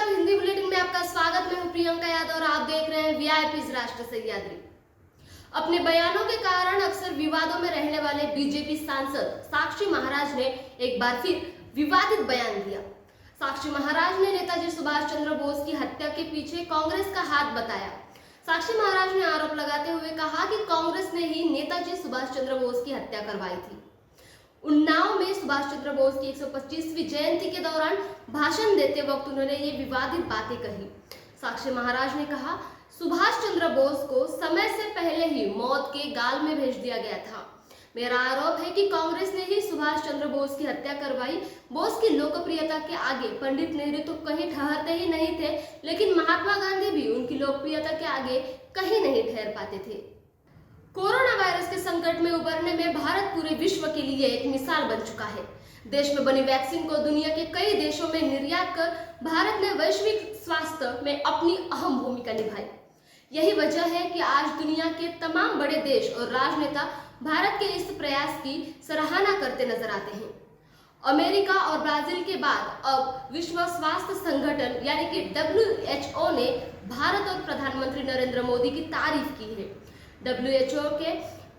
नमस्कार, हिंदी बुलेटिन में आपका स्वागत। मैं हूं प्रियंका यादव और आप देख रहे हैं वीआईपी राष्ट्र सह्याद्री। अपने बयानों के कारण अक्सर विवादों में रहने वाले बीजेपी सांसद साक्षी महाराज ने एक बार फिर विवादित बयान दिया। साक्षी महाराज ने नेताजी सुभाष चंद्र बोस की हत्या के पीछे कांग्रेस का हाथ बताया। साक्षी महाराज ने आरोप लगाते हुए कहा कि कांग्रेस ने ही नेताजी सुभाष चंद्र बोस की हत्या करवाई थी। उन्नाव में सुभाष चंद्र बोस की 125वीं जयंती के दौरान भाषण देते वक्त उन्होंने ये विवादित बातें कही। साक्षी महाराज ने कहा, सुभाष चंद्र बोस को समय से पहले ही मौत के गाल में भेज दिया गया था। मेरा आरोप है कि कांग्रेस ने ही सुभाष चंद्र बोस की हत्या करवाई। बोस की लोकप्रियता के आगे पंडित नेहरू तो कहीं ठहरते ही नहीं थे, लेकिन महात्मा गांधी भी उनकी लोकप्रियता के आगे कहीं नहीं ठहर पाते थे। कोरोना वायरस के संकट में उबरने में भारत पूरे विश्व के लिए एक मिसाल बन चुका है। देश में बनी वैक्सीन को दुनिया के कई देशों में निर्यात कर भारत ने वैश्विक स्वास्थ्य में अपनी अहम भूमिका निभाई। यही वजह है कि आज दुनिया के तमाम बड़े देश और राजनेता भारत के इस प्रयास की सराहना करते नजर आते हैं। अमेरिका और ब्राजील के बाद अब विश्व स्वास्थ्य संगठन यानी कि WHO ने भारत और प्रधानमंत्री नरेंद्र मोदी की तारीफ की है। WHO के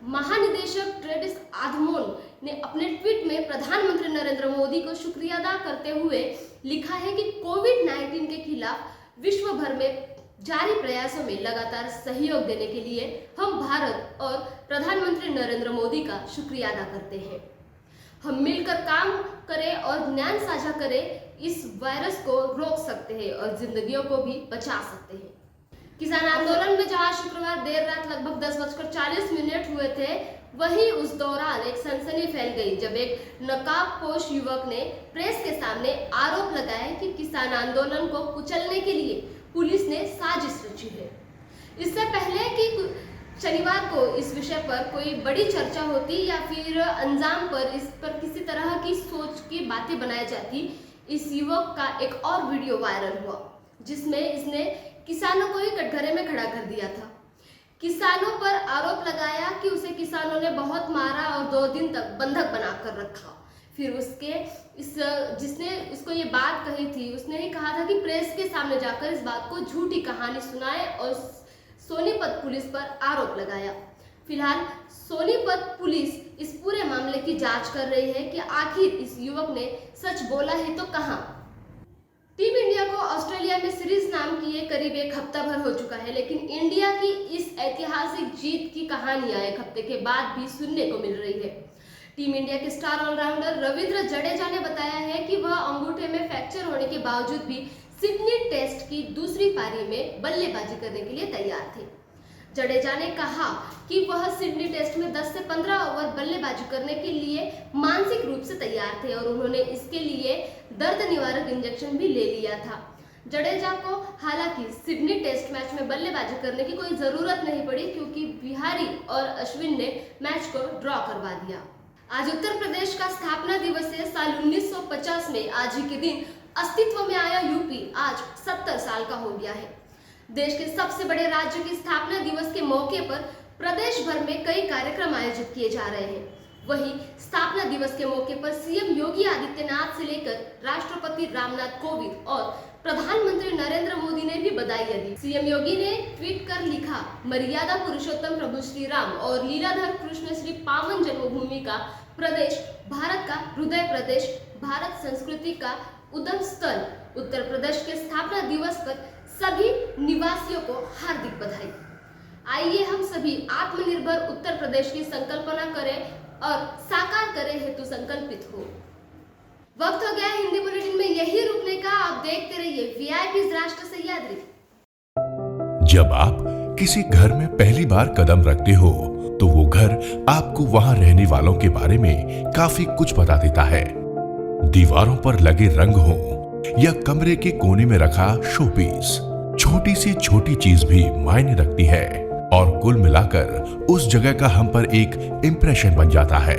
महानिदेशक टेड्रोस अधानोम ने अपने ट्वीट में प्रधानमंत्री नरेंद्र मोदी को शुक्रिया अदा करते हुए लिखा है कि कोविड-19 के खिलाफ विश्व भर में जारी प्रयासों में लगातार सहयोग देने के लिए हम भारत और प्रधानमंत्री नरेंद्र मोदी का शुक्रिया अदा करते हैं। हम मिलकर काम करें और ज्ञान साझा करें, इस वायरस को रोक सकते हैं और जिंदगियों को भी बचा सकते हैं। किसान आंदोलन में जहां शुक्रवार देर रात लगभग 10:40 हुए थे, वहीं उस दौरान एक सनसनी फैल गई जब एक नकाबपोश युवक ने प्रेस के सामने आरोप लगाया कि किसान आंदोलन को कुचलने के लिए पुलिस ने साजिश रची है। इससे पहले कि शनिवार को इस विषय पर कोई बड़ी चर्चा होती या फिर अंजाम पर इस पर किसी तरह की सोच की बातें बनाई जाती, इस युवक का एक और वीडियो वायरल हुआ जिसमें इसने किसानों को ही कटघरे में खड़ा कर दिया था। किसानों पर आरोप लगाया कि उसे किसानों ने बहुत मारा और 2 दिन तक बंधक बनाकर रखा। फिर जिसने उसको ये बात कही थी, उसने ही कहा था कि प्रेस के सामने जाकर इस बात को झूठी कहानी सुनाए और सोनीपत पुलिस पर आरोप लगाया। फिलहाल सोनीपत पुलिस इस पूरे मामले की जांच कर रही है कि आखिर इस युवक ने सच बोला है तो कहां। टीम इंडिया को ऑस्ट्रेलिया में सीरीज नाम किए करीब एक हफ्ता भर हो चुका है, लेकिन इंडिया की इस ऐतिहासिक जीत की कहानियां एक हफ्ते के बाद भी सुनने को मिल रही है। टीम इंडिया के स्टार ऑलराउंडर रविंद्र जडेजा ने बताया है कि वह अंगूठे में फ्रैक्चर होने के बावजूद भी सिडनी टेस्ट की दूसरी पारी में बल्लेबाजी करने के लिए तैयार थे। जडेजा ने कहा कि वह सिडनी टेस्ट में 10 से 15 ओवर बल्लेबाजी करने के लिए मानसिक रूप से तैयार थे और उन्होंने इसके लिए दर्द निवारक इंजेक्शन भी ले लिया था। जडेजा को हालांकि सिडनी टेस्ट मैच में बल्लेबाजी करने की कोई जरूरत नहीं पड़ी क्योंकि बिहारी और अश्विन ने मैच को ड्रॉ करवा दिया। आज उत्तर प्रदेश का स्थापना दिवस है। साल 1950 में आज ही के दिन अस्तित्व में आया यूपी आज 70 साल का हो गया है। देश के सबसे बड़े राज्य की स्थापना दिवस के मौके पर प्रदेश भर में कई कार्यक्रम आयोजित किए जा रहे हैं। वहीं स्थापना दिवस के मौके पर सीएम योगी आदित्यनाथ से लेकर राष्ट्रपति रामनाथ कोविंद और प्रधानमंत्री नरेंद्र मोदी ने भी बधाई दी। सीएम योगी ने ट्वीट कर लिखा, मर्यादा पुरुषोत्तम प्रभु श्री राम और लीलाधर कृष्ण श्री पावन जन्मभूमि का प्रदेश, भारत का हृदय प्रदेश, भारत संस्कृति का उद्गम स्थल उत्तर प्रदेश के स्थापना दिवस पर सभी निवासियों को हार्दिक बधाई। आइए हम सभी आत्मनिर्भर उत्तर प्रदेश की संकल्पना करें और साकार करें हेतु संकल्पित हो। वक्त हो गया हिंदी बुलेटिन में यही रुकने का। आप देखते रहिए वीआईपी राष्ट्र सह्याद्री। जब आप किसी घर में पहली बार कदम रखते हो तो वो घर आपको वहां रहने वालों के बारे में काफी कुछ बता देता है। दीवारों पर लगे रंग हो या कमरे के कोने में रखा शोपीस, छोटी सी छोटी चीज भी मायने रखती है और कुल मिलाकर उस जगह का हम पर एक इंप्रेशन बन जाता है।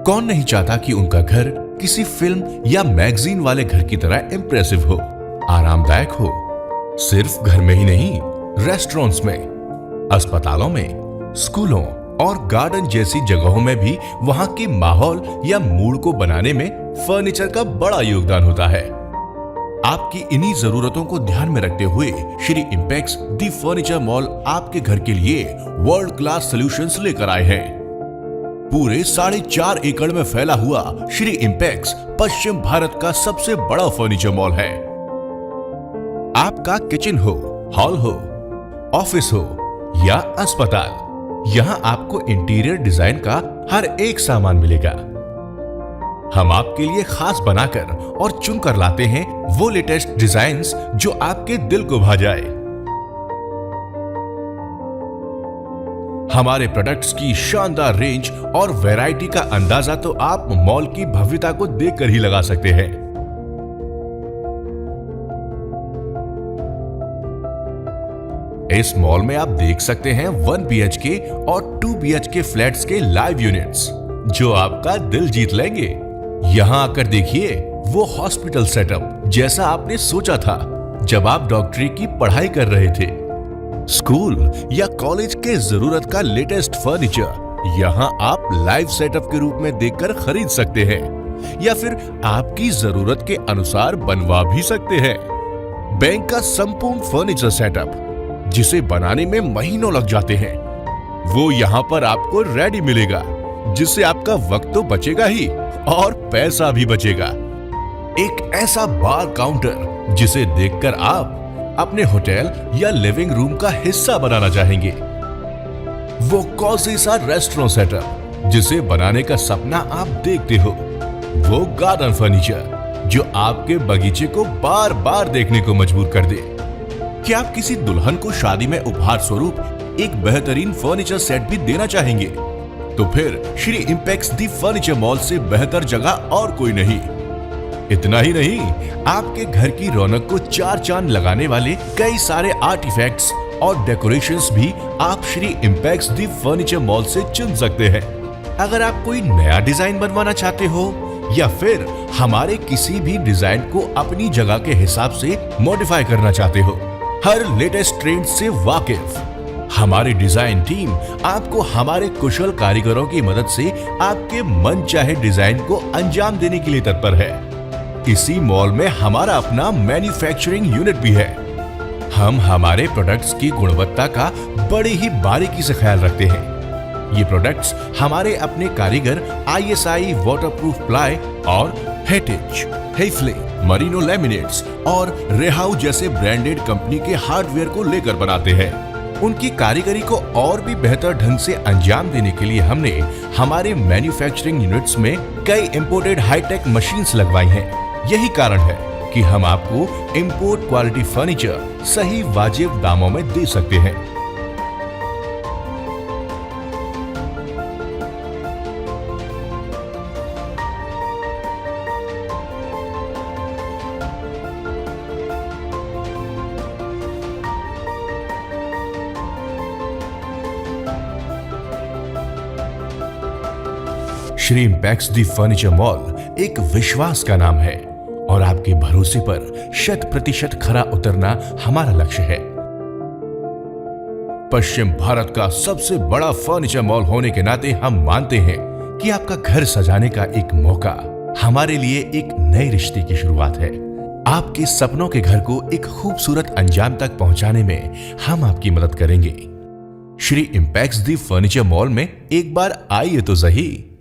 कौन नहीं चाहता कि उनका घर किसी फिल्म या मैगजीन वाले घर की तरह इंप्रेसिव हो, आरामदायक हो। सिर्फ घर में ही नहीं, रेस्टोरेंट्स में, अस्पतालों में, स्कूलों और गार्डन जैसी जगहों में भी वहां के माहौल या मूड को बनाने में फर्नीचर का बड़ा योगदान होता है। आपकी इन्हीं जरूरतों को ध्यान में रखते हुए श्री इंपेक्स दी फर्नीचर मॉल आपके घर के लिए वर्ल्ड क्लास सॉल्यूशंस लेकर आए हैं। पूरे 4.5 एकड़ में फैला हुआ श्री इंपेक्स पश्चिम भारत का सबसे बड़ा फर्नीचर मॉल है। आपका किचन हो, हॉल हो, ऑफिस हो या अस्पताल, यहाँ आपको इंटीरियर डिजाइन का हर एक सामान मिलेगा। हम आपके लिए खास बनाकर और चुनकर लाते हैं वो लेटेस्ट डिजाइन्स जो आपके दिल को भा जाए। हमारे प्रोडक्ट्स की शानदार रेंज और वैरायटी का अंदाजा तो आप मॉल की भव्यता को देखकर ही लगा सकते हैं। इस मॉल में आप देख सकते हैं 1 BHK और 2 BHK फ्लैट्स के लाइव यूनिट्स जो आपका दिल जीत लेंगे। यहाँ आकर देखिए वो हॉस्पिटल सेटअप जैसा आपने सोचा था जब आप डॉक्टरी की पढ़ाई कर रहे थे। स्कूल या कॉलेज के जरूरत का लेटेस्ट फर्नीचर यहाँ आप लाइव सेटअप के रूप में देखकर खरीद सकते हैं या फिर आपकी जरूरत के अनुसार बनवा भी सकते हैं। बैंक का संपूर्ण फर्नीचर सेटअप जिसे बनाने में महीनों लग जाते हैं, वो यहाँ पर आपको रेडी मिलेगा, जिससे आपका वक्त तो बचेगा ही और पैसा भी बचेगा। एक ऐसा बार काउंटर जिसे देखकर आप अपने होटल या लिविंग रूम का हिस्सा बनाना चाहेंगे। वो कॉजी सा रेस्टोरेंट सेटअप जिसे बनाने का सपना आप देखते हो। वो गार्डन फर्नीचर जो आपके बगीचे को बार बार देखने को मजबूर कर दे। क्या आप किसी दुल्हन को शादी में उपहार स्वरूप एक बेहतरीन फर्नीचर सेट भी देना चाहेंगे? तो फिर श्री इंपेक्स दी फर्नीचर मॉल से बेहतर जगह और कोई नहीं। इतना ही नहीं, आपके घर की रौनक को 4 चांद लगाने वाले कई सारे आर्टिफैक्ट्स और डेकोरेशंस भी आप श्री इंपेक्स दी फर्नीचर मॉल से चुन सकते हैं। अगर आप कोई नया डिजाइन बनवाना चाहते हो या फिर हमारे किसी भी डिजाइन को अपनी जगह के हिसाब से मॉडिफाई करना चाहते हो, हर लेटेस्ट ट्रेंड से वाकिफ हमारी डिजाइन टीम आपको हमारे कुशल कारीगरों की मदद से आपके मन चाहे डिजाइन को अंजाम देने के लिए तत्पर है। इसी मॉल में हमारा अपना मैन्युफैक्चरिंग यूनिट भी है। हम हमारे प्रोडक्ट्स की गुणवत्ता का बड़ी ही बारीकी से ख्याल रखते हैं। ये प्रोडक्ट्स हमारे अपने कारीगर ISI वाटरप्रूफ प्लाई और हेटिच, हेफले, मरीनो लैमिनेट्स और रेहाउ जैसे ब्रांडेड कंपनी के हार्डवेयर को लेकर बनाते हैं। उनकी कारीगरी को और भी बेहतर ढंग से अंजाम देने के लिए हमने हमारे मैन्युफैक्चरिंग यूनिट्स में कई इंपोर्टेड हाईटेक मशीन्स लगवाई हैं। यही कारण है कि हम आपको इंपोर्ट क्वालिटी फर्नीचर सही वाजिब दामों में दे सकते हैं। श्री इंपेक्स दी फर्नीचर मॉल एक विश्वास का नाम है और आपके भरोसे पर 100% खरा उतरना हमारा लक्ष्य है। पश्चिम भारत का सबसे बड़ा फर्नीचर मॉल होने के नाते हम मानते हैं कि आपका घर सजाने का एक मौका हमारे लिए एक नए रिश्ते की शुरुआत है। आपके सपनों के घर को एक खूबसूरत अंजाम तक पहुंचाने में हम आपकी मदद करेंगे। श्री इंपेक्स दी फर्नीचर मॉल में एक बार आइए तो सही।